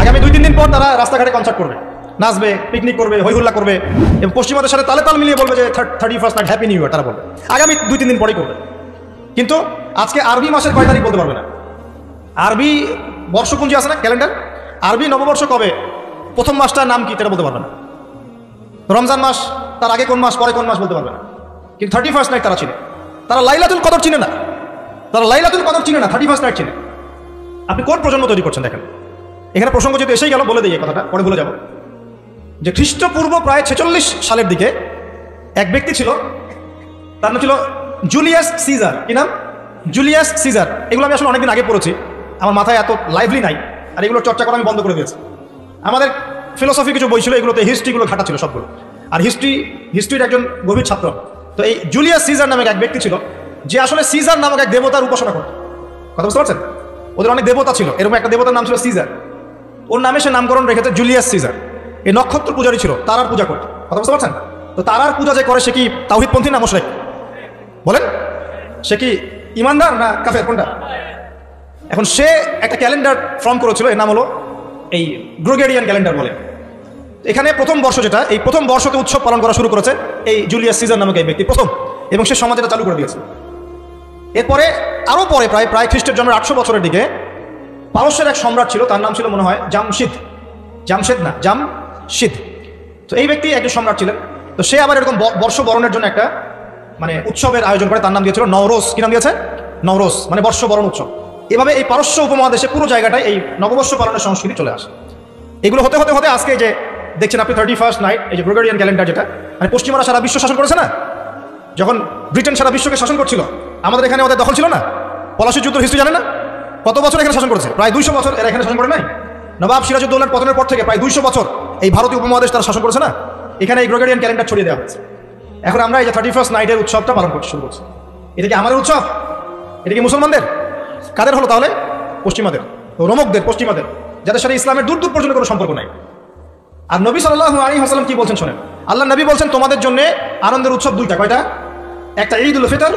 আগামী 2-3 দিন পর তারা রাস্তাঘাটে কনসার্ট করবে, নাচবে, পিকনিক করবে, হইহুল্লা করবে এবং পশ্চিমাদের সাথে তালে তাল মিলিয়ে বলবে যে 31st night happy new year. তারা বলবে আগামী 2-3 দিন পরেই করবে। কিন্তু আজকে আরবি মাসের কয় তারিখ বলতে পারবে না। আরবি বর্ষপুঞ্জি আছে না, ক্যালেন্ডার, আরবি নববর্ষ কবে, প্রথম মাসটার নাম কি সেটা বলতে পারবে না। রমজান মাস, তার আগে কোন মাস, পরে কোন মাস বলতে পারবে না। কিন্তু 31st নাইট তারা চিনে। তারা লাইলাতুল কদর চিনে না, তারা লাইলাতুল কদর চিনে না, 31st নাইট চিনে। আপনি কোন প্রজন্ম তৈরি করছেন দেখেন। এখানে প্রসঙ্গ যেহেতু এসেই গেল বলে দিই এই কথাটা, পরে বলে যাব যে খ্রিস্টপূর্ব প্রায় 46 সালের দিকে এক ব্যক্তি ছিল, তার নাম ছিল জুলিয়াস সিজার। কি নাম? Julius Caesar. এগুলো আমি আসলে অনেকদিন আগে পড়েছি, আমার মাথায় এত লাইভলি নাই, আর এগুলো চর্চা করা আমি বন্ধ করে দিয়েছি। আমাদের ফিলোসফি কিছু বই ছিল, এগুলোতে হিস্ট্রিগুলো ঘাটা ছিল সবগুলো, আর হিস্ট্রির একজন গভীর ছাত্র। তো এই জুলিয়াস সিজার নামে এক ব্যক্তি ছিল, যে আসলে সিজার নামক এক দেবতার উপাসনা করত। কথা বুঝতে পারছেন? ওদের অনেক দেবতা ছিল, এরকম একটা দেবতার নাম ছিল সিজার। ওর নামে সে নামকরণ রেখেছে জুলিয়াস সিজার। এই নক্ষত্র পূজারই ছিল, তারার পূজা করত। কথা বুঝতে পারছেন? তো তারার পূজা যে করে সে কি তাওহীদপন্থী না মুশরিক? বলেন, সে কি ইমানদার না কাফের, কোনটা? এখন সে একটা ক্যালেন্ডার ফর্ম করেছিল, এর নাম হলো এই গ্রেগরিয়ান ক্যালেন্ডার বলে। এখানে প্রথম বর্ষ যেটা, এই প্রথম বর্ষতে উৎসব পালন করা শুরু করেছে এই জুলিয়াস সিজার নামক এই ব্যক্তি প্রথম, এবং সে সমাজ এটা চালু করে দিয়েছে। এরপরে আরও পরে প্রায় খ্রিস্টের জন্মের 800 বছরের দিকে পারস্যের এক সম্রাট ছিল, তার নাম ছিল মনে হয় জামশিদ। তো এই ব্যক্তি একজন সম্রাট ছিলেন। তো সে আবার এরকম বর্ষ বরণের জন্য একটা মানে উৎসবের আয়োজন করে, তার নাম দিয়েছিল নওরোজ। কি নাম দিয়েছে? নওরোজ, মানে বর্ষ বরণ উৎসব। এভাবে এই পারস্য উপমহাদেশে পুরো জায়গাটায় এই নববর্ষ পালনের সংস্কৃতি চলে আসে। এগুলো হতে হতে হতে আজকে যে দেখছেন আপনি 31st নাইট, এই যে গ্রেগরিয়ান ক্যালেন্ডার, যেটা মানে পশ্চিমারা সারা বিশ্ব শাসন করেছে না। যখন ব্রিটেন সারা বিশ্বকে শাসন করছিল, আমাদের এখানে ওদের দখল ছিল না। পলাশীর যুদ্ধের হিস্ট্রি জানে না? কত বছর এখানে শাসন করেছে? প্রায় 200 বছর এরা এখানে শাসন করে নাই। নবাব সিরাজউদ্দৌলার পতনের পর থেকে প্রায় 200 বছর এই ভারতীয় উপমহাদেশ তারা শাসন করেছে না। এখানে এই গ্রেগরিয়ান ক্যালেন্ডার ছড়িয়ে দেওয়া হয়েছে। এখন আমরা এই যে 31st নাইটের উৎসবটা পালন করতে শুরু করছি। এটা কি আমাদের উৎসব? এটা কি মুসলমানদের? কাদের হলো তাহলে? পশ্চিমাদের, রোমকদের, পশ্চিমাদের, যাদের সাথে ইসলামের দূর দূর পর্যন্ত কোনো সম্পর্ক নাই। আর নবী সাল্লাল্লাহু আলাইহি ওয়াসাল্লাম কি বলছেন শোনেন। আল্লাহ নবী বলছেন তোমাদের জন্য আনন্দের উৎসব দুইটা। কয়টা? একটা ঈদুল ফিতর,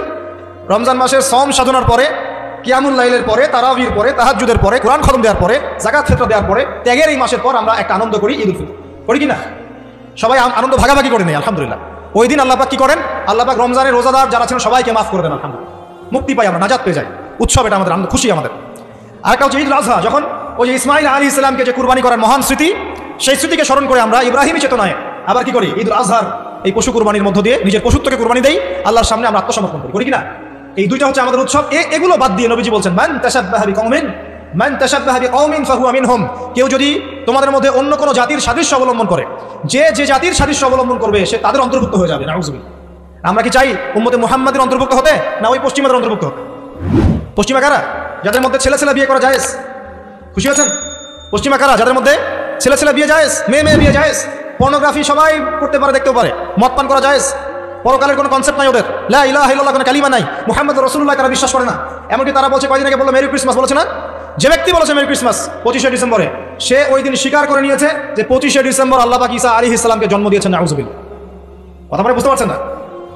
রমজান মাসের সম সাধনার পরে, কিয়ামুল লাইলের পরে, তারাবির পরে, তাহাজ্জুদের পরে, কোরআন খতম দেওয়ার পরে, যাকাত ফিতর দেওয়ার পরে, ত্যাগের এই মাসের পর আমরা একটা আনন্দ করি, ঈদুল ফিতর। করি কি না? সবাই আনন্দ ভাগাভাগি করে নেই, আলহামদুলিল্লাহ। ওই দিন আল্লাহ পাক কি করেন? আল্লাহ পাক রমজানের রোজাদার যারা ছিলেন সবাইকে মাফ করে দেন, আলহামদুলিল্লাহ। মুক্তি পাই আমরা, নাজাত পেয়ে যাই। উৎসব এটা আমাদের আনন্দ, খুশি আমাদের। আরেকটা হচ্ছে ঈদুল আজহা, যখন ওই যে ইসমাইল আলাইহিস সালামকে যে কুরবানি করার মহান স্মৃতি, সেই স্মৃতিকে স্মরণ করে আমরা ইব্রাহিমী চেতনায় আবার কি করি? ঈদুল আজহার এই পশু কুরবানির মধ্য দিয়ে নিজের পশুত্বকে কুরবানি দেই, আল্লাহর সামনে আমরা আত্মসমর্পণ করি। করি কিনা? এই দুইটা হচ্ছে আমাদের উৎসব। এগুলো বাদ দিয়ে নবীজি বলছেন মান তাশাব্বাহা বিকওমিন ফাহুয়া মিনহুম। কেউ যদি তোমাদের মধ্যে অন্য কোনো জাতির সাদৃশ্য অবলম্বন করে, যে জাতির সাদৃশ্য অবলম্বন করবে সে তাদের অন্তর্ভুক্ত হয়ে যাবে। নাউযুবিল্লাহ। আমরা কি চাই উম্মতে মুহাম্মাদের অন্তর্ভুক্ত হতে, না ওই পশ্চিমাদের অন্তর্ভুক্ত হতে? পশ্চিমা কারা? যাদের মধ্যে ছেলে ছেলে বিয়ে করা জায়েজ। খুশি আছেন? পশ্চিমা কারা? যাদের মধ্যে ছেলে ছেলে বিয়ে জায়েজ, মেয়ে মেয়ে বিয়ে জায়েজ, পর্নোগ্রাফি সবাই করতে পারে, দেখতেও পারে, মদ পান করা জায়েজ, পরকালের কোনো কনসেপ্ট নাই ওদের, লা ইলাহা ইল্লাল্লাহ কোনো কালিমা নাই, মুহাম্মদ রাসূলুল্লাহ তারা বিশ্বাস করে না। এমনকি তারা বলছে, কয়দিন আগে বললো মেরি ক্রিসমাস, বলেছে না? যে ব্যক্তি বলেছে মেরি ক্রিসমাস 25শে ডিসেম্বরে, সে ওই দিন স্বীকার করে নিয়েছে যে 25শে ডিসেম্বর আল্লাহ পাক ঈসা আলাইহিস সালামকে জন্ম দিয়েছেন। নাউযুবিল্লাহ। কথা বলে বুঝতে পারছেন না?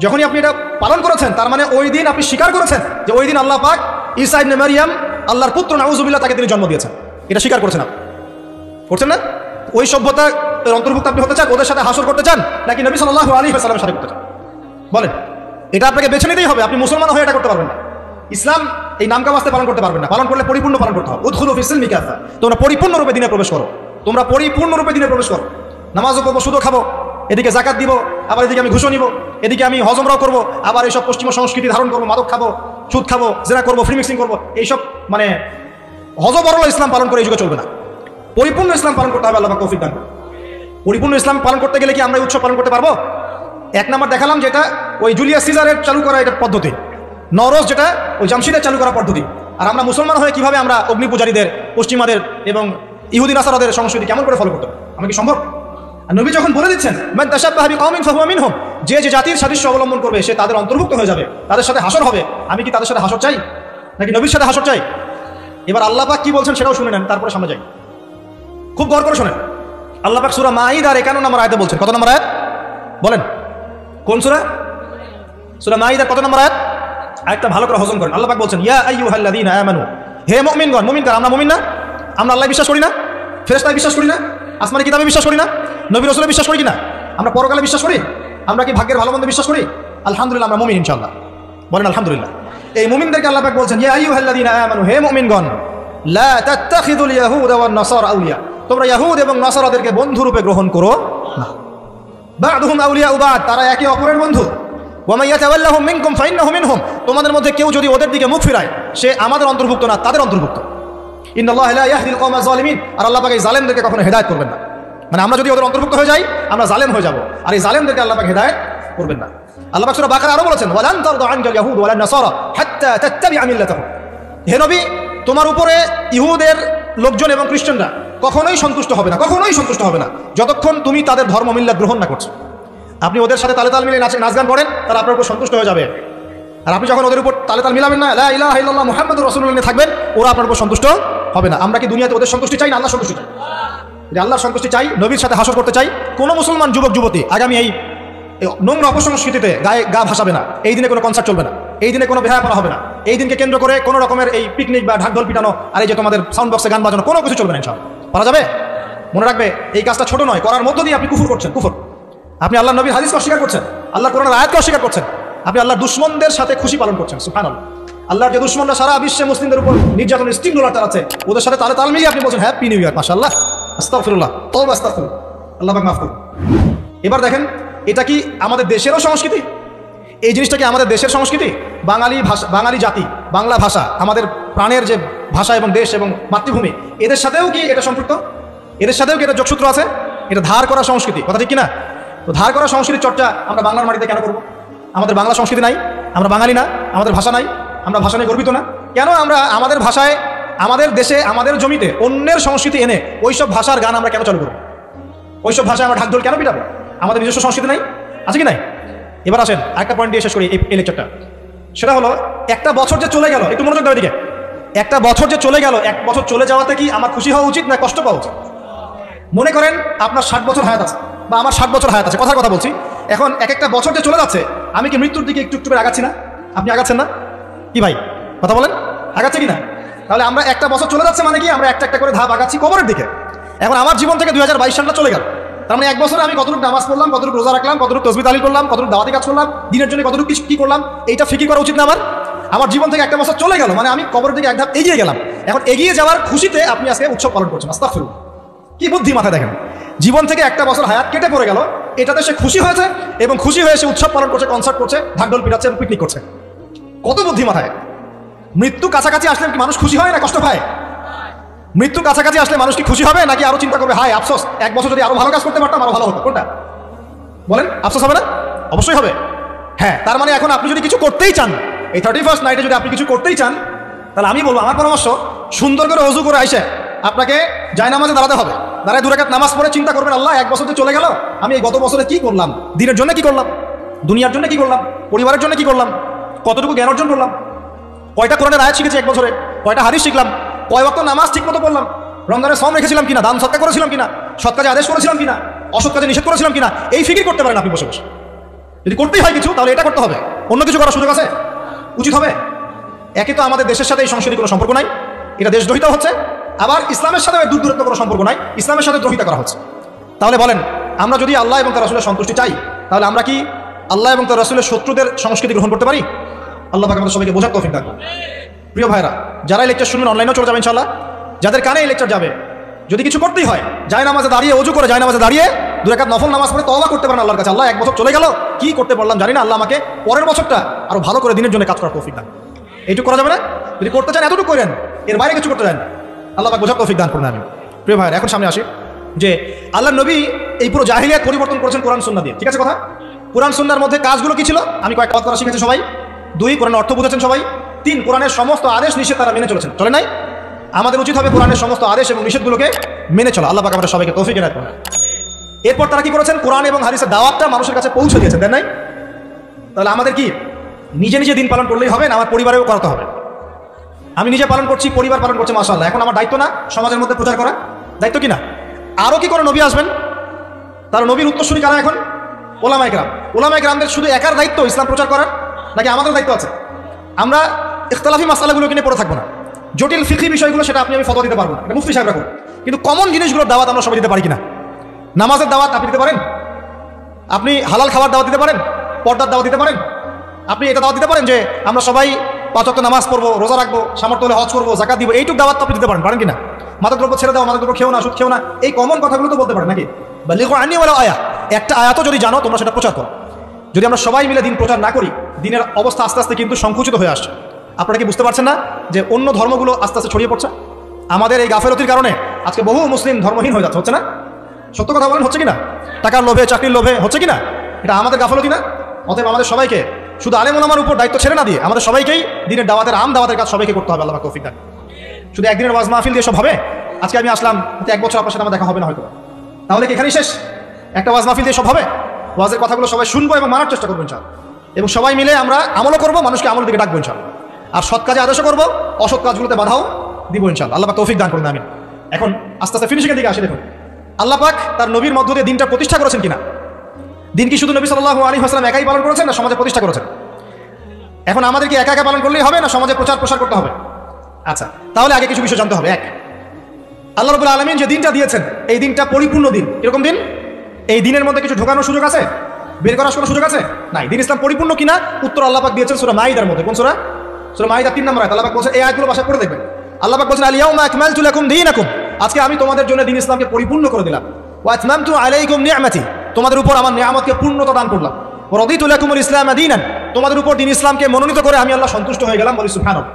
যখনই আপনি এটা পালন করেছেন, তার মানে ওই দিন আপনি স্বীকার করেছেন যে ওই দিন আল্লাহ পাক ঈসা ইবনে মারইয়াম, আল্লাহর পুত্র, নাউযুবিল্লাহ, তাকে তিনি জন্ম দিয়েছেন। এটা স্বীকার করেছেন আপনি, করছেন না? ওই সভ্যতা অন্তর্ভুক্ত আপনি হতে চান? ওদের সাথে হাসর করতে চান, নাকি নবী সাল্লাল্লাহু আলাইহি ওয়াসাল্লামের সাথে করতে চান? বলেন। এটা আপনাকে বেছে নিতেই হবে। আপনি মুসলমান হয়ে এটা করতে পারবেন না। ইসলাম এই নামকা বাস্তে পালন করতে পারবেন না। পালন করলে পরিপূর্ণ পালন করতে হবে। উদখুলু ফিস সিলমি কাফা। তোমরা পরিপূর্ণরূপে দিনে প্রবেশ করো। তোমরা পরিপূর্ণরূপে দিনে প্রবেশ করো। নামাজও করবো, সুদও খাবো, এদিকে যাকাত দিব, আবার এদিকে আমি ঘুষও নিব, এদিকে আমি হজমরাও করবো, আবার এইসব পশ্চিমা সংস্কৃতি ধারণ করবো, মাদক খাবো, সুদ খাবো, জেনা করবো, ফ্রি মিক্সিং করবো। এইসব মানে হজবরল ইসলাম পালন করে এই যুগে চলবে না। পরিপূর্ণ ইসলাম পালন করতে হবে। আল্লাহ পাক তৌফিক দান করুন। পরিপূর্ণ ইসলাম পালন করতে গেলে কি আমরা উৎসব পালন করতে পারবো? এক নাম্বার দেখালাম যেটা ওই জুলিয়াস সিজারের চালু করা এটা পদ্ধতি, নওরোজ যেটা ওই জামশিদের চালু করা পদ্ধতি। আর আমরা মুসলমান হয়ে কিভাবে আমরা অগ্নি পূজারীদের, পশ্চিমাদের এবং ইহুদি নাসারাদের সংস্কৃতি কেমন করে ফলো করতে পারি? আমরা কি সম্ভব? আর নবী যখন বলে দিচ্ছেন মান তাশাব্বাহা বিকওমিন ফাহুয়া মিনহুম, যে জাতির সাদৃশ্য অবলম্বন করবে সে তাদের অন্তর্ভুক্ত হয়ে যাবে, তাদের সাথে হাসর হবে। আমি কি তাদের সাথে হাসর চাই, নাকি নবীর সাথে হাসর চাই? এবার আল্লাহ পাক কি বলছেন সেটাও শুনে নেন, তারপরে সামনে যাই। খুব গৌর করে শোনেন। আল্লাহ পাক সূরা মাঈদার 51 নম্বর আয়াতে বলছেন। কত নম্বর আয়াত বলেন? কোন সূরা? সূরা মাঈদার কত নম্বর আয়াত? আয়াতটা ভালো করে হজম করেন। আল্লাহ পাক বলছেন ইয়া আইয়ুহাল্লাযীনা আমানু, হে মুমিনগণ। মুমিন কারা? আমরা মুমিন না? আমরা আল্লাহ বিশ্বাস করি না? ফেরেশতায় বিশ্বাস করি না? আসমানি কিতাবে বিশ্বাস করি না? নবী রাসূলে বিশ্বাস করি কিনা? আমরা পরকালে বিশ্বাস করি? আমরা কি ভাগ্যের ভালো মন্দ বিশ্বাস করি? আলহামদুলিল্লাহ আমরা মুমিন ইনশাআল্লাহ। বলেন আলহামদুলিল্লাহ। এই মুমিনদেরকে আল্লাহ পাক বলছেন, ইয়া আইয়ুহাল্লাযীনা আমানু, হে মুমিনগণ, লা তাত্তাখিযুল ইয়াহুদা ওয়ান নাসারা আউলিয়া, তোমরা ইহুদ এবং নাসারাদেরকে বন্ধু রূপে গ্রহণ করো না। বা'দুহুম আউলিয়াউ বা'দ, তারা একে অপরের বন্ধু। ওয়া মান ইয়াতাওয়াল্লাহুম মিনকুম ফাইন্নাহু মিনহুম, তোমাদের মধ্যে কেউ যদি ওদের দিকে মুখ ফিরায় সে আমাদের অন্তর্ভুক্ত না, তাদের অন্তর্ভুক্ত। ইন্নাল্লাহা লা ইয়াহদিল কওমা যালিমিন, আর আল্লাহ পাক এই জালেমদেরকে কখনো হেদায়েত করবেন না। মানে আমরা যদি ওদের অন্তর্ভুক্ত হয়ে যাই আমরা জালেম হয়ে যাব, আর এই জালেমদেরকে আল্লাহ পাক হেদায়েত করবেন না। আল্লাহ পাক সূরা বাকারা আরো বলেছেন, ওয়ালান তারদা আনকাল ইয়াহুদ ওয়ালান নাসারা হাত্তা তাত্তাবিআ মিল্লাতাহুম, হে নবী তোমার উপরে ইহুদের লোকজন এবং খ্রিস্টানরা কখনোই সন্তুষ্ট হবে না, কখনোই সন্তুষ্ট হবে না যতক্ষণ তুমি তাদের ধর্ম মিল্লাত গ্রহণ না করছো। আপনি ওদের সাথে তালে তাল মিলিয়ে নাচ গান করেন, তারা আপনার উপর সন্তুষ্ট হয়ে যাবে। আর আপনি যখন ওদের উপর তালে তাল মিলাবেন না, লা ইলাহা ইল্লাল্লাহ মুহাম্মাদুর রাসূলুল্লাহ নিয়ে থাকবেন, ওরা আপনার উপর সন্তুষ্ট হবে না। আমরা কি দুনিয়াতে ওদের সন্তুষ্টি চাই না আল্লাহর সন্তুষ্টি চাই? যদি আল্লাহর সন্তুষ্টি চাই, নবীর সাথে হাসর করতে চাই, কোনো মুসলমান যুবক যুবতী আগামী এই নোংরা অপসংস্কৃতিতে গায়ে গা ভাসাবে না। এই দিনে কোনো কনসার্ট চলবে না, এই দিনে কোনো বেহায়া পড়া হবে না, এই দিনকে কেন্দ্র করে কোনো রকমের এই পিকনিক বা ঢাকঢোল পিটানো আর এই যে তোমাদের সাউন্ড বক্সে গান বাজানো কোনো কিছু চলবে না ইনশাআল্লাহ। পারা যাবে? মনে রাখবে এই কাজটা ছোট নয়, করার মধ্য দিয়ে আপনি কুফর করছেন। কুফর, আপনি আল্লাহ নবীর হাদিসকে অস্বীকার করছেন, আল্লাহ কোরআনের আয়াতকে অস্বীকার করছেন, আপনি আল্লাহর দুশমনদের সাথে খুশি পালন করছেন। সুবহানাল্লাহ। আল্লাহর যে দুশমনরা সারা বিশ্বে মুসলিমদের উপর নির্যাতন স্টিম রোলার চালাচ্ছে, ওদের সাথে তালে তাল মিলিয়ে আপনি বলছেন হ্যাপি নিউ ইয়ার, মাশাআল্লাহ, আস্তাগফিরুল্লাহ, তওবা আস্তাগফিরুল্লাহ, আল্লাহ পাক মাফ করুন। এবার দেখেন, এটা কি আমাদের দেশেরও সংস্কৃতি? এই জিনিসটা কি আমাদের দেশের সংস্কৃতি? বাঙালি ভাষা, বাঙালি জাতি, বাংলা ভাষা, আমাদের প্রাণের যে ভাষা এবং দেশ এবং মাতৃভূমি, এদের সাথেও কি এটা সম্পৃক্ত? এদের সাথেও কি এটা যোগসূত্র আছে? এটা ধার করা সংস্কৃতি, কথা ঠিক কিনা? তো ধার করা সংস্কৃতির চর্চা আমরা বাংলার মাটিতে কেন করবো? আমাদের বাংলা সংস্কৃতি নাই? আমরা বাঙালি না? আমাদের ভাষা নাই? আমরা ভাষা নিয়ে গর্বিত না? কেন আমরা আমাদের ভাষায়, আমাদের দেশে, আমাদের জমিতে অন্যের সংস্কৃতি এনে ওইসব ভাষার গান আমরা কেন চালু করবো? ওইসব ভাষায় আমরা ঢাকঢোল কেন পিটাবো? আমাদের নিজস্ব সংস্কৃতি নাই? আছে কি নাই? এবার আসেন আরেকটা পয়েন্ট দিয়ে শেষ করি এই লেকচারটা। সেটা হলো, একটা বছর যে চলে গেল, একটু মনোযোগ দাও এদিকে। একটা বছর যে চলে গেল, এক বছর চলে যাওয়াতে কি আমার খুশি হওয়া উচিত না কষ্ট পাওয়া উচিত? মনে করেন আপনার 60 বছর হায়াত আছে, বা আমার 60 বছর হায়াত আছে, কথার কথা বলছি। এখন এক একটা বছর যে চলে যাচ্ছে, আমি কি মৃত্যুর দিকে একটু একটু করে আগাচ্ছি না? আপনি আগাচ্ছেন না কি ভাই? কথা বলেন, আগাচ্ছে কি না? তাহলে আমরা একটা বছর চলে যাচ্ছে মানে কি আমরা একটা একটা করে ধাপ আগাচ্ছি কবরের দিকে। এখন আমার জীবন থেকে 2022 সালটা চলে গেল, তার মানে এক বছরে আমি কতটুকু নামাজ পড়লাম, কতটুকু রোজা রাখলাম, কতটুকু তাসবিহ তাহলিল করলাম, কতটুকু দাওয়াতি কাজ করলাম, দিনের জন্য কতটুকু কি করলাম, এইটা ফিকির করা উচিত না আমার? আমার জীবন থেকে একটা বছর চলে গেল মানে আমি কবরের দিকে এক ধাপ এগিয়ে গেলাম। এখন এগিয়ে যাওয়ার খুশিতে আপনি আজকে উৎসব পালন করছেন। আস্তাগফিরুল্লাহ, কি বুদ্ধি মাথায় দেখেন। জীবন থেকে একটা বছর হায়াত কেটে পড়ে গেল, এটাতে সে খুশি হয়েছে এবং খুশি হয়ে সে উৎসব পালন করছে, কনসার্ট করছে, ঢাকঢোল পিটাচ্ছে এবং পিকনিক করছে। কত বুদ্ধি মাথায়। মৃত্যু কাছাকাছি আসলে কি মানুষ খুশি হয় না কষ্ট পায়? মৃত্যু কাছাকাছি আসলে মানুষ কি খুশি হবে নাকি আরো চিন্তা করবে, হায় আফসোস, এক বছর যদি আরো ভালো কাজ করতে পারতাম আরো ভালো হতো? কোনটা বলেন? আফসোস হবে না? অবশ্যই হবে। হ্যাঁ, তার মানে এখন আপনি যদি কিছু করতেই চান, এই 31st নাইটে যদি আপনি কিছু করতেই চান, তাহলে আমি বলবো, আমার পরামর্শ, সুন্দর করে ওযু করে আইসে আপনাকে জায়নামাজে দাঁড়াতে হবে। দাঁড়ায় 2 রাকাত নামাজ পড়ে চিন্তা করবেন, আল্লাহ এক বছর তো চলে গেল, আমি এই গত বছরে কি করলাম? দিনের জন্য কি করলাম? দুনিয়ার জন্য কি করলাম? পরিবারের জন্য কি করলাম? কতটুকু জ্ঞান অর্জন করলাম? কয়টা কোরআনের আয়াত শিখেছি এক বছরে? কয়টা হাদিস শিখলাম? কয় ওয়াক্ত নামাজ ঠিক মতো পড়লাম? রমজানের সওম রেখেছিলাম কিনা? দান সদকা করেছিলাম কিনা? সৎ কাজে আদেশ করেছিলাম কিনা? অসৎ কাজে নিষেধ করেছিলাম কিনা? এই ফিকির করতে পারেন আপনি বসে বসে। যদি করতেই হয় কিছু, তাহলে এটা করতে হবে। অন্য কিছু করার সুযোগ আছে? উচিত হবে? একে তো আমাদের দেশের সাথে এই সংস্কৃতির কোনো সম্পর্ক নাই, এটা দেশদ্রোহিতা হচ্ছে। আবার ইসলামের সাথে দূর দূরত্ব কোনো সম্পর্ক নাই, ইসলামের সাথে দ্রোহিতা করা হচ্ছে। তাহলে বলেন, আমরা যদি আল্লাহ এবং তার রাসূলের সন্তুষ্টি চাই, তাহলে আমরা কি আল্লাহ এবং তার রাসূলের শত্রুদের সংস্কৃতি গ্রহণ করতে পারি? আল্লাহ পাক আমাদের সবাইকে বোঝার তৌফিক দান করুন। প্রিয় ভাইরা, যারা এই লেকচার শুনবেন অনলাইনেও চলে যাবে ইনশাআল্লাহ, যাদের কানে এই লেকচার যাবে, যদি কিছু করতেই হয়, জায়নামাজে দাঁড়িয়ে ওযু করে জায়নামাজে দাঁড়িয়ে 2 রাকাত নফল নামাজ পড়ে তওবা করতে পারেন আল্লাহর কাছে। আল্লাহ এক বছর চলে গেল, কি করতে পারলাম জানি না, আল্লাহ আমাকে পরের বছরটা আরো ভালো করে দিনের জন্য কাজ করার তৌফিক দান। এইটুকু করা যাবে না? যদি করতে চান এতটুকু করেন, এর বাইরে কিছু করতে চান, আল্লাহ পাক বোঝার তৌফিক দান করুন। আমি প্রিয় ভাইরা, এখন সামনে আসি যে আল্লাহর নবী এই পুরো জাহিলিয়াত পরিবর্তন করেছেন কোরআন সুন্নাহ দিয়ে। ঠিক আছে কথা? কোরআন সুন্নাহর মধ্যে কাজগুলো কি ছিল? আমি কয়েকটা কথা করা শিখেছি সবাই। 2, কোরআনের অর্থ বুঝেছেন সবাই। 3, কোরআনের সমস্ত আদেশ নিষেধ তারা মেনে চলেছেন। চলে নাই? আমাদের উচিত হবে কোরআনের সমস্ত আদেশ এবং নিষেধগুলোকে মেনে চলা। আল্লাহ পাক আমাদের সবাইকে তৌফিক এনায়েত করুন। এরপর তারা কি করেছেন? কোরআন এবং হাদিসের দাওয়াতটা মানুষের কাছে পৌঁছে দিয়েছেন, দেন নাই? তাহলে আমাদের কি নিজে নিজে দিন পালন করলেই হবে না, আমার পরিবারেও করাতে হবে? আমি নিজে পালন করছি, পরিবার পালন করছে, মাশাআল্লাহ। এখন আমার দায়িত্ব না সমাজের মধ্যে প্রচার করা? দায়িত্ব কি না? আরও কি করে নবী আসবেন? তার নবীর উত্তরসূরি কারা এখন? ওলামায়ে কেরাম। ওলামায়ে কেরামদের শুধু একার দায়িত্ব ইসলাম প্রচার করার, নাকি আমাদের দায়িত্ব আছে? আমরা ইখতিলাফি মাসালাগুলো কিনে পড়ে থাকবো না, জটিল ফিকহি বিষয়গুলো সেটা আপনি আমি ফতোয়া দিতে পারবো না, এটা মুফতি সাহেবরা করুন। কিন্তু কমন জিনিসগুলোর দাওয়াত আমরা সবাই দিতে পারি কিনা? নামাজের দাওয়াত আপনি দিতে পারেন? আপনি হালাল খাবার দাওয়াত দিতে পারেন? পর্দার দাওয়াত দিতে পারেন? আপনি এটা দাওয়াত দিতে পারেন যে আমরা সবাই 5 ওয়াক্ত নামাজ পড়বো, রোজা রাখবো, সামর্থ্য হলে হজ করবো, যাকাত দিব, এইটুকু দাওয়াত আপনি দিতে পারেন কিনা? মাদকদ্রব্য ছেড়ে দাও, মাদকদ্রব্য খেও না, সুদ খেও না, এই কমন কথাগুলো তো বলতে পারেন নাকি? বালিগু আন্নী ওয়ালাউ আয়া, একটা আয়াতও যদি জানো তোমরা সেটা প্রচার করো। যদি আমরা সবাই মিলে দিন প্রচার না করি, দিনের অবস্থা আস্তে আস্তে কিন্তু সংকুচিত হয়ে আসছে। আপনারা কি বুঝতে পারছেন না যে অন্য ধর্মগুলো আস্তে আস্তে ছড়িয়ে পড়ছে? আমাদের এই গাফেলতির কারণে আজকে বহু মুসলিম ধর্মহীন হয়ে যাচ্ছে, হচ্ছে না? সত্য কথা বলেন, হচ্ছে কিনা? টাকার লোভে, চাকরির লোভে, হচ্ছে কিনা? এটা আমাদের গাফেলতি না? অতএব আমাদের সবাইকে শুধু আলেম ওলামার উপর দায়িত্ব ছেড়ে না দিয়ে আমাদের সবাইকেই দিনের দাওয়াতের দাওয়াতের কাজ সবাইকে করতে হবে। আল্লাহ তৌফিক দান। শুধু একদিনের ওয়াজ মাহফিল দিয়ে সব হবে? আজকে আমি আসলাম, 1 বছর আপনার সাথে আমার দেখা হবে না হয়তো, তাহলে কি এখানেই শেষ? একটা ওয়াজ মাহফিল দিয়ে সব হবে? ওয়াজের কথাগুলো সবাই শুনবো এবং মানার চেষ্টা করবো ইনশাআল্লাহ, এবং সবাই মিলে আমরা আমলও করবো, মানুষকে আমলের দিকে ডাকবো ইনশাআল্লাহ, আর সৎ কাজে আদেশও করবো, অসৎ কাজগুলোতে বাধাও দিব ইনশাআল্লাহ। আল্লাহ পাক তৌফিক দান করুন, আমিন। এখন আস্তে আস্তে ফিনিশিংয়ের দিকে আসি। দেখুন আল্লাহ পাক তার নবীর মধ্য দিয়ে দিনটা প্রতিষ্ঠা করেছেন কিনা? দিন কি শুধু নবী সাল্লাল্লাহু আলাইহি ওয়াসাল্লাম একাই পালন করেছেন, না সমাজে প্রতিষ্ঠা করেছেন? এখন আমাদের কি একা একা পালন করলেই হবে, না সমাজে প্রচার প্রসার করতে হবে? আচ্ছা, তাহলে আগে কিছু বিষয় জানতে হবে। এক, আল্লাহ রাব্বুল আলামিন যে দিনটা দিয়েছেন, এই দিনটা পরিপূর্ণ দিন। এরকম দিন, এই দিনের মধ্যে কিছু ঢোকানোর সুযোগ আছে, বের করার কোনো সুযোগ আছে? নাই। দিন ইসলাম পরিপূর্ণ কিনা উত্তর আল্লাহ পাক দিয়েছেন সূরা মাইদার মধ্যে। কোন সূরা? সূরা মাইদা 3 নম্বর আয়াত। আল্লাহ পাক বলেছেন, এই আয়াতগুলো বাসায় পড়ে দেখবেন। আল্লাহ পাক বলেছেন, আল ইয়াউমা আকমালতু লাকুম দীনাকুম, আজকে আমি তোমাদের জন্য দিন ইসলামকে পরিপূর্ণ করে দিলাম। ওয়া আতমামতু আলাইকুম নি'মাতি, তোমাদের উপর আমার নিয়ামতকে পূর্ণতা দান করলাম। ওয়া রাদিতু লাকুমুল ইসলাম দীনান, তোমাদের উপর দিন ইসলামকে মনোনীত করে আমি আল্লাহ সন্তুষ্ট হয়ে গেলাম। বলি সুবহানাল্লাহ।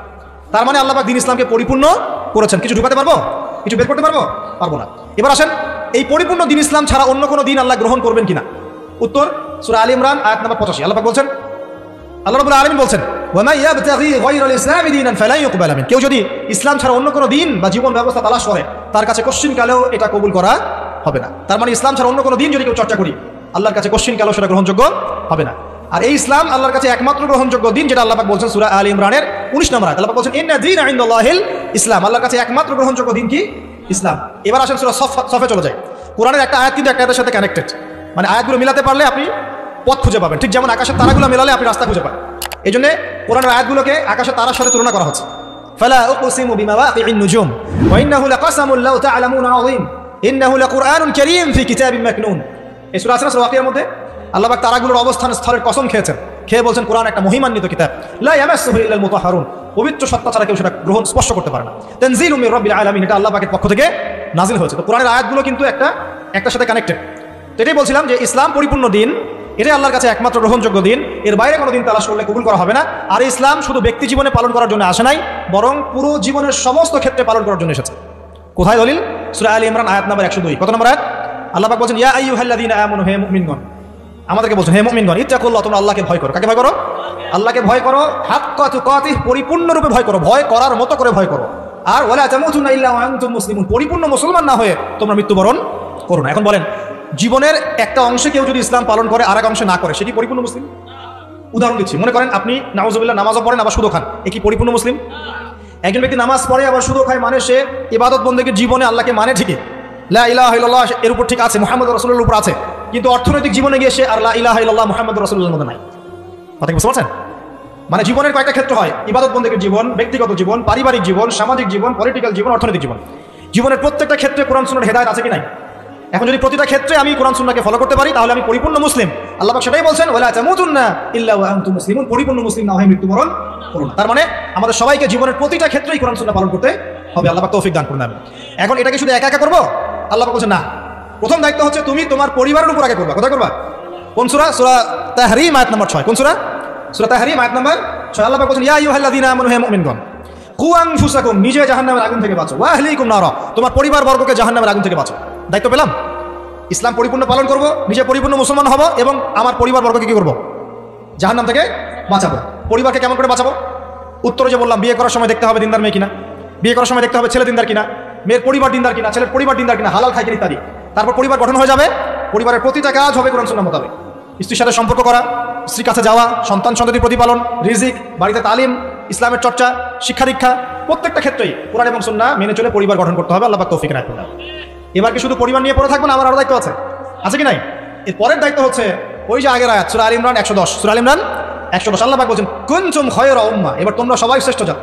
তার মানে আল্লাহ পাক দিন ইসলামকে পরিপূর্ণ করেছেন। কিছু ঢুকাতে পারবো? কিছু বের করতে পারবো? পারবো না। এবার আসেন, এই পরিপূর্ণ দিন ইসলাম ছাড়া অন্য কোনো দিন আল্লাহ গ্রহণ করবেন কিনা? উত্তর সূরা আলী ইমরান আয়াত নম্বর 85। আল্লাহ পাক বলছেন, আল্লাহ রাব্বুল আলামিন বলছেন, ওয়া মান ইয়াবতাগি গায়রাল ইসলামি দীনান ফালা ইউকবাল মিন, কেউ যদি ইসলাম ছাড়া অন্য কোনো দিন বা জীবন ব্যবস্থা তালাশ করে, তার কাছে কোশ্চিনকালেও এটা কবুল করা হবে না। তার মানে ইসলাম ছাড়া অন্য কোনো দিন যদি কেউ চর্চা করি, আল্লাহর কাছে কোশ্চিনকালেও সেটা গ্রহণযোগ্য হবে না। আর এই ইসলাম আল্লাহর কাছে একমাত্র গ্রহণযোগ্য দিন, যেটা আল্লাহ পাক বলছেন সূরা আলী ইমরানের 19 নম্বর আয়াত। আল্লাহ পাক বলছেন, ইন্না দীনা ইনদাল্লাহিল ইসলাম, আল্লাহর কাছে একমাত্র গ্রহণযোগ্য দিন কি? ইসলাম। এবার আসেন সূরা সফে চলে যায়। কোরআনের একটা আয়াত কিন্তু একটা আয়াতের সাথে কানেক্টেড, মানে আয়াতগুলো মিলাতে পারলে আপনি পথ খুঁজে পাবেন, ঠিক যেমন আকাশের তারাগুলো মিলালে আপনি রাস্তা খুঁজে পান। এই জন্য কোরআনের আয়াতগুলোকে আকাশের তারার সাথে তুলনা করা হচ্ছে। ফালা উকসিমু বিমাওয়াকিন নুজুম ওয়া ইন্নাহু লাকাসামুন লাউ তা'লামুনা আযীম ইন্নাহু লাকুরআনুন কারীম ফি কিতাবিন মাকনুন। এই সূরা আছে না, সূরা ওয়াকিয়ার মধ্যে আল্লাহ পাক তারাগুলোর অবস্থান স্থলের কসম খেয়েছেন, খেয়ে বলছেন কোরআন একটা মহিমান্বিত কিতাব, লা ইয়ামাসসুহু ইল্লাল মুতাহহারুন, পবিত্র সত্তা ছাড়া কেউ সেটা গ্রহণ স্পর্শ করতে পারে না। তানজিলুম মির রাব্বিল আলামিন, এটা আল্লাহ পাকের পক্ষ থেকে নাজিল হয়েছে। তো কোরআনের আয়াতগুলো কিন্তু একটার সাথে কানেক্টেড। তো এটাই বলছিলাম যে ইসলাম পরিপূর্ণ দিন, এটাই আল্লাহর কাছে একমাত্র গ্রহণযোগ্য দিন, এর বাইরে কোনো দিন তালাশ করলে কবুল করা হবে না। আর ইসলাম শুধু ব্যক্তি জীবনে পালন করার জন্য আসে নাই, বরং পুরো জীবনের সমস্ত ক্ষেত্রে পালন করার জন্য এসেছে। কোথায় দলিল? সূরা আলী ইমরান আয়াত নম্বর 102। কত নম্বর আয়াত? আল্লাহ পাক বলছেন, ইয়া আইয়ুহাল্লাযীনা আমানু, হে মুমিনগণ, আমাদেরকে বলছেন, হে মুমিনগণ, ইত্তাকুল্লাহ, তোমরা আল্লাহকে ভয় করো। কাকে ভয় করো? আল্লাহকে ভয় করো, হাক্কা তুকাতিহ, পরিপূর্ণরূপে ভয় করো, ভয় করার মতো করে ভয় করো। আর ওয়ালা তামুতুন্না ইল্লা ওয়া আনতুম মুসলিমুন, পরিপূর্ণ মুসলমান না হয়ে তোমরা মৃত্যুবরণ করো না। এখন বলেন, জীবনের একটা অংশে কেউ যদি ইসলাম পালন করে আর এক অংশে না করে, সেটি পরিপূর্ণ মুসলিম? উদাহরণ দিচ্ছি, মনে করেন আপনি নাউজুবিল্লাহ নামাজও পড়েন আবার সুদও খান, এ কি পরিপূর্ণ মুসলিম? একজন ব্যক্তি নামাজ পড়ে আবার সুদও খায়, মানে সে ইবাদত বন্দেগীর জীবনে আল্লাহকে মানে ঠিকই, লা ইলাহা ইল্লাল্লাহ এর উপর ঠিক আছে, মুহাম্মদুর রাসূলুল্লাহর উপর আছে, কিন্তু অর্থনৈতিক জীবনে গিয়ে সে আর লা ইলাহা ইল্লাল্লাহ মুহাম্মদুর রাসূলুল্লাহর মধ্যে নাই। কথা কি বুঝতে পারছেন? মানে জীবনের কয়েকটা ক্ষেত্র হয়, ইবাদত বন্দেগীর জীবন, ব্যক্তিগত জীবন, পারিবারিক জীবন, সামাজিক জীবন, পলিটিক্যাল জীবন, অর্থনৈতিক জীবন। জীবনের প্রত্যেকটা ক্ষেত্রে কোরআন সুন্নাহর হেদায়েত আছে কি নাই? এখন যদি প্রতিটা ক্ষেত্রে আমি কোরআন সুন্নাহকে ফলো করতে পারি, তাহলে আমি পরিপূর্ণ মুসলিম। আল্লাহ পাক সেটাই বলছেন, ওয়ালা তামুতুন্না ইল্লা ওয়া আনতুম মুসলিমুন, পরিপূর্ণ মুসলিম না হয়ে মৃত্যুবরণ করুন। তার মানে আমাদের সবাইকে জীবনের প্রতিটা ক্ষেত্রেই কোরআন সুন্নাহ পালন করতে হবে। আল্লাহ পাক তৌফিক দান করুন। এখন এটাকে শুধু একা একা করবো? আল্লাহ পাক বলছেন না, প্রথম দায়িত্ব হচ্ছে তুমি তোমার পরিবারের উপর আগে করবা। কোথায় করবা? কোন সূরা? সূরা তাহরীম আয়াত নম্বর 6। কোন সূরা? সূরা তাহরীম আয়াত নম্বর 6। আল্লাহ পাক বলছেন, ইয়া আইয়ুহাল্লাযীনা আমানু, হে মুমিনগণ, কু আনফুসাকুম, নিজে জাহান্নামের আগুন থেকে বাঁচো, ওয়া আহলিকুম নারা, তোমার পরিবার বর্গকে জাহান্নামের আগুন থেকে বাঁচো। দায়িত্ব পেলাম, ইসলাম পরিপূর্ণ পালন করব, নিজে পরিপূর্ণ মুসলমান হব, এবং আমার পরিবার বর্গকে কি করব? জাহান্নাম থেকে বাঁচাবো। পরিবারকে কেমন করে বাঁচাবো? উত্তরে যে বললাম, বিয়ে করার সময় দেখতে হবে দিনদার মেয়ে কিনা, বিয়ে করার সময় দেখতে হবে ছেলে দিনদার কিনা, মেয়ের পরিবার দিনদার কিনা, ছেলের পরিবার দিনদার কিনা, হালাল খায় কিনা ইত্যাদি। তারপর পরিবার গঠন হয়ে যাবে, পরিবারের প্রতিটা কাজ হবে কোরআন সুন্নাহ মোতাবেক। স্ত্রীর সাথে সম্পর্ক করা, স্ত্রীর কাছে যাওয়া, সন্তান সন্ততি প্রতিপালন, রিজিক, বাড়িতে তালিম, ইসলামের চর্চা, শিক্ষা দীক্ষা, প্রত্যেকটা ক্ষেত্রেই কোরআন এবং সুন্নাহ মেনে চলে পরিবার গঠন করতে হবে। আল্লাহ পাক তৌফিক রাখুন। এবার কি শুধু পরিবার নিয়ে পড়ে থাকবো না, আমার আরো দায়িত্ব আছে কি নাই? এর পরের দায়িত্ব হচ্ছে ওই যে আগের আয়াত, সূরা আলী ইমরান 110। সূরা আলী ইমরান 110 আল্লাহ পাক বলছেন, কুনতুম খায়রা উম্মাহ, এবার তোমরা সবাই শ্রেষ্ঠ জাত।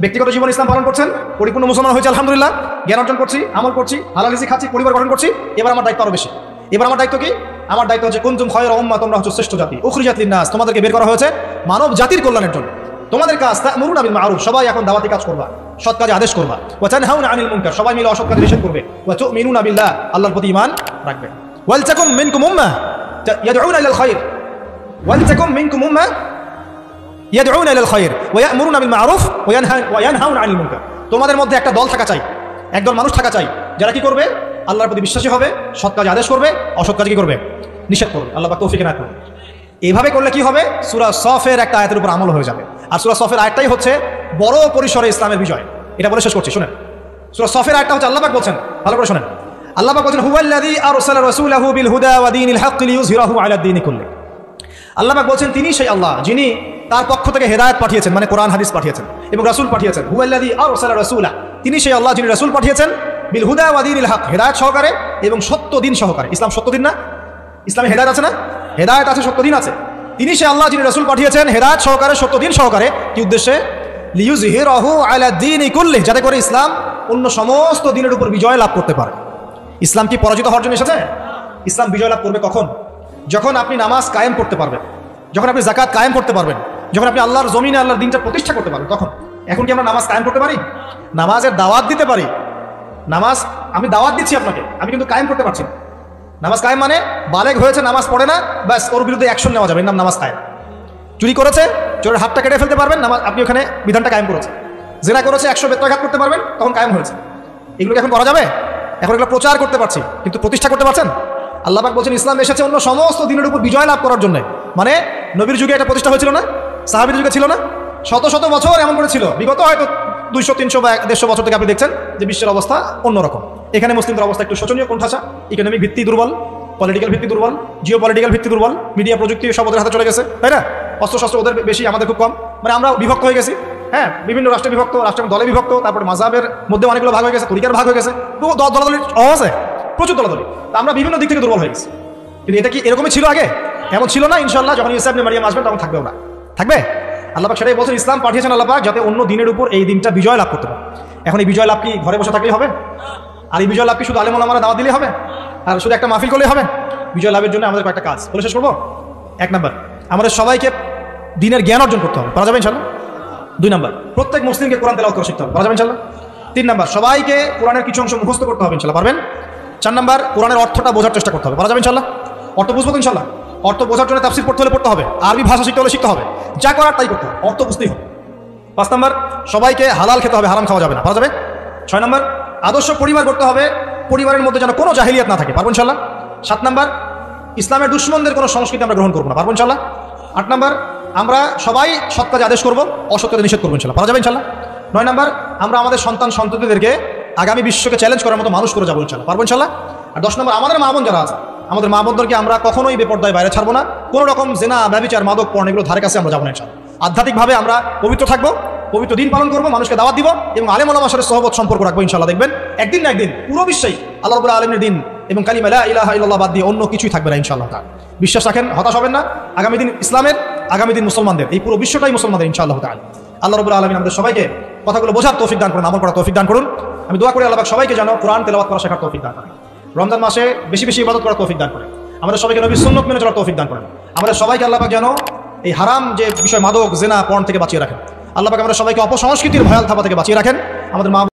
ব্যক্তিগত জীবন ইসলাম পালন করছেন, পরিপূর্ণ মুসলমান হয়েছে আলহামদুলিল্লাহ, জ্ঞান অর্জন করছি, আমল করছি, হালাল রিজিক খাচ্ছি, পরিবার গঠন করছি। এবার আমার দায়িত্ব আরো বেশি। এবার আমার দায়িত্ব কি? আমার দায়িত্ব হচ্ছে কুনতুম খায়রা উম্মাহ, তোমরা হচ্ছে শ্রেষ্ঠ জাতি, উখরিজাত লিন-নাস, তোমাদেরকে বের করা হয়েছে মানব জাতির কল্যাণের জন্য। তোমাদের কাজ তা'মুরুনা বিল মা'রুফ, সবাই এখন দাওয়াতি কাজ করবা, সৎ কাজে আদেশ করবা। ওয়া তানহাউনা আনিল মুনকার, সবাই মিলে অসৎ কাজে নিষেধ করবে। ওয়া তু'মিনুনা বিল্লাহ, আল্লাহর প্রতি ঈমান রাখবে। ওয়াল তাকুম মিনকুম উম্মাহ ইয়াদউনা ইলাল খায়র, ওয়াল তাকুম মিনকুম উম্মাহ ইয়াদউনা ইলাল খায়র ওয়া ইয়া'মুরুনা বিল মা'রুফ ওয়া ইয়ানহাউনা আনিল মুনকার। তোমাদের মধ্যে একটা দল থাকা চাই, একদল মানুষ থাকা চাই, যারা কি করবে? আল্লাহর প্রতি বিশ্বাসী হবে, সৎ কাজে আদেশ করবে, অসৎ কাজে কি করবে? নিষেধ করবে। আল্লাহ পাক তৌফিক এনায়েত করুন। এইভাবে করলে কি হবে? সূরা সফের একটা আয়াতের উপর আমল হয়ে যাবে। আর সূরা সফের আয়াতটাই হচ্ছে বড় পরিসরে ইসলামের বিজয়। এটা বলে শেষ করছি, শুনেন। সূরা সফের আয়াতটা হচ্ছে আল্লাহ পাক বলছেন, ভালো করে শুনেন। আল্লাহ পাক বলছেন হুয়াল্লাযী আরসালা রাসূলাহু বিল হুদা ওয়া দীনিল হক লিইয়ুযহিরাহু আলা দ্বীনি কুল্লি। আল্লাহ পাক বলছেন তিনি সেই আল্লাহ যিনি তার পক্ষ থেকে হেদায়েত পাঠিয়েছেন, মানে কোরআন হাদিস পাঠিয়েছেন এবং রাসূল পাঠিয়েছেন। হুয়াল্লাযী আরসালা রাসূলা, তিনি সেই আল্লাহ যিনি রাসূল পাঠিয়েছেন বিল হুদা ওয়া দীনিল হক, হেদায়েত সহকারে এবং সত্য দিন সহকারে। ইসলাম সত্য দিন না? ইসলামে হেদায়েত আছে না? হেদায়েত আছে, সত্য দিন আছে। তিনি সেই আল্লাহ যিনি রাসূল পাঠিয়েছেন হেদায়েত সহকারে, সত্য দিন সহকারে। কি উদ্দেশ্যে? লিইয়ুযহিরাহু আলা দ্বীনি কুল্লি, যাতে করে ইসলাম অন্য সমস্ত দিনের উপর বিজয় লাভ করতে পারে। ইসলাম কি পরাজিত হওয়ার জন্য এসেছে? ইসলাম বিজয় লাভ করবে কখন? যখন আপনি নামাজ কায়েম করতে পারবেন, যখন আপনি যাকাত কায়েম করতে পারবেন, যখন আপনি আল্লাহর জমিনে আল্লাহর দিনটা প্রতিষ্ঠা করতে পারবেন, তখন। এখন কি আমরা নামাজ কায়েম করতে পারি? নামাজের দাওয়াত দিতে পারি। নামাজ আমি দাওয়াত দিচ্ছি আপনাকে, আমি কিন্তু কায়েম করতে পারছি না। নামাজ কায়েম মানে বালেগ হয়েছে, নামাজ পড়ে না, ব্যাস ওর বিরুদ্ধে অ্যাকশন নেওয়া যাবে, এর নাম নামাজ কায়েম। চুরি করেছে, চোরের হাতটা কেটে ফেলতে পারবেন, নামাজ আপনি ওখানে বিধানটা কায়েম করেছেন। জেনা করেছে, 100 বেত্রাঘাত করতে পারবেন, তখন কায়েম হয়েছে। এগুলো এখন করা যাবে? এখন এগুলো প্রচার করতে পারছি, কিন্তু প্রতিষ্ঠা করতে পারছেন? আল্লাহ পাক বলছেন ইসলাম এসেছে অন্য সমস্ত দিনের উপর বিজয় লাভ করার জন্য। মানে নবীর যুগে এটা প্রতিষ্ঠা হয়েছিল না? সাহাবীর যুগে ছিল না? শত শত বছর এমন করে ছিল। বিগত হয়তো 200, 300 বা 150 বছর থেকে আপনি দেখছেন যে বিশ্বের অবস্থা অন্যরকম। এখানে মুসলিমদের অবস্থা একটু শোচনীয়, কোণঠাসা, ইকোনমিক ভিত্তি দুর্বল, পলিটিক্যাল ভিত্তি দুর্বল, জিও পলিটিক্যাল ভিত্তি দুর্বল, মিডিয়া প্রযুক্তি সব ওদের হাতে চলে গেছে, তাই না? অস্ত্রশস্ত্র ওদের বেশি, আমাদের খুব কম। মানে আমরা বিভক্ত হয়ে গেছি, হ্যাঁ, বিভিন্ন রাষ্ট্রে বিভক্ত, রাষ্ট্রের দলে বিভক্ত, তারপরে মাযহাবের মধ্যে অনেকগুলো ভাগ হয়ে গেছে, তরিকার ভাগ হয়ে গেছে, দলাদলির অভাব আছে, প্রচুর দলাদলি। তা আমরা বিভিন্ন দিক থেকে দুর্বল হয়ে গেছি। কিন্তু এটা কি এরকমই ছিল আগে? এমন ছিল না। ইনশাআল্লাহ যখন ঈসা ইবনে মারইয়াম আসবেন তখন থাকবে ওরা, থাকবে। আল্লাহ পাক সেটাই বলছেন, ইসলাম পাঠিয়েছেন আল্লাহ পাক যাতে অন্য দিনের উপর এই দিনটা বিজয় লাভ করতে পারে। এখন এই বিজয় লাভ কি ঘরে বসে থাকলেই হবে? আর এই বিজয় লাভ কি শুধু আলেম ওলামারা দাওয়াত দিলেই হবে? আর শুধু একটা মাহফিল করলেই হবে? বিজয় লাভের জন্য আমাদের কয়েকটা কাজ বলে শেষ করবো। 1 নাম্বার, আমাদের সবাইকে দিনের জ্ঞান অর্জন করতে হবে, পারা যাবে ইনশাআল্লাহ। 2 নাম্বার, প্রত্যেক মুসলিমকে কোরআন তেলাওয়াত করে শিখতে হবে, পারা যাবে ইনশাআল্লাহ। 3 নাম্বার, সবাইকে কোরআনের কিছু অংশ মুখস্থ করতে হবে, ইনশাআল্লাহ পারবেন। 4 নাম্বার, কোরআনের অর্থটা বোঝার চেষ্টা করতে হবে, পারা যাবে ইনশাআল্লাহ। অর্থ বুঝবো তো ইনশাআল্লাহ। অর্থ বোঝার জন্য তাফসীর পড়তে হলে পড়তে হবে, আরবি ভাষা শিখতে হলে শিখতে হবে, যা করার তাই করতে হবে, অর্থ বুঝতেই হবে। 5 নাম্বার, সবাইকে হালাল খেতে হবে, হারাম খাওয়া যাবে না, পারা যাবে। 6 নাম্বার, আদর্শ পরিবার করতে হবে, পরিবারের মধ্যে যেন কোনো জাহিলিয়াত না থাকে, পারবো ইনশাআল্লাহ। 7 নাম্বার, ইসলামের দুশমনদের কোনো সংস্কৃতি আমরা গ্রহণ করবো না, পারবো ইনশাআল্লাহ। 8 নাম্বার, আমরা সবাই সৎ কাজে আদেশ করবো, অসৎ কাজে নিষেধ করবো, ইনশাআল্লাহ পারা যাবে ইনশাআল্লাহ। 9 নাম্বার, আমরা আমাদের সন্তান সন্ততিদেরকে আগামী বিশ্বকে চ্যালেঞ্জ করার মতো মানুষ করে যাবো, ইনশাআল্লাহ পারবো ইনশাআল্লাহ। আর 10 নাম্বার, আমাদের মা বোন যারা আছে, আমাদের মা বোনদেরকে আমরা কখনোই বেপরদায় বাইরে ছাড়বো না, কোনো রকম জেনা, ব্যভিচার, মাদক, পর্ন এগুলো ধারে কাছে আমরা যাবো না ইনশাআল্লাহ। আধ্যাত্মিকভাবে আমরা পবিত্র থাকবো, পবিত্র দিন পালন করবো, মানুষকে দাওয়াত দিব এবং আলেম ওলামার সাথে সহবত সম্পর্ক রাখবো, ইনশাআল্লাহ দেখবেন একদিন না একদিন পুরো বিশ্বেই আল্লাহ রাব্বুল আলামিনের দিন এবং কালিমা লা ইলাহা ইল্লাল্লাহ বাদ দিয়ে অন্য কিছুই থাকবে না, ইনশাআল্লাহ তাআলা। বিশ্বাস রাখেন, হতাশ হবেন না। আগামী দিন ইসলামের, আগামী দিন মুসলমানদের, এই পুরো বিশ্বটাই মুসলমানদের, ইনশাআল্লাহ তাআলা। আল্লাহ রাব্বুল আলামিন আমাদের সবাইকে কথাগুলো বোঝার তৌফিক দান করুন, আমল করার তৌফিক দান করুন। আমি দোয়া করি আল্লাহ পাক সবাইকে যেন কোরআন তেলাওয়াত করা শেখার তৌফিক দান করেন। রমজান মাসে বেশি বেশি ইবাদত করার তৌফিক দান করেন। আমাদের সবাইকে নবীর সুন্নাত মেনে চলার তৌফিক দান করেন। আমাদের সবাইকে আল্লাহ পাক যেন এই হারাম যে বিষয় মাদক, জেনা, পর্ন থেকে বাঁচিয়ে রাখেন। আল্লাহ পাক আমাদের সবাইকে অপসংস্কৃতির ভয়াল থাবা থেকে বাঁচিয়ে রাখেন। আমাদের মা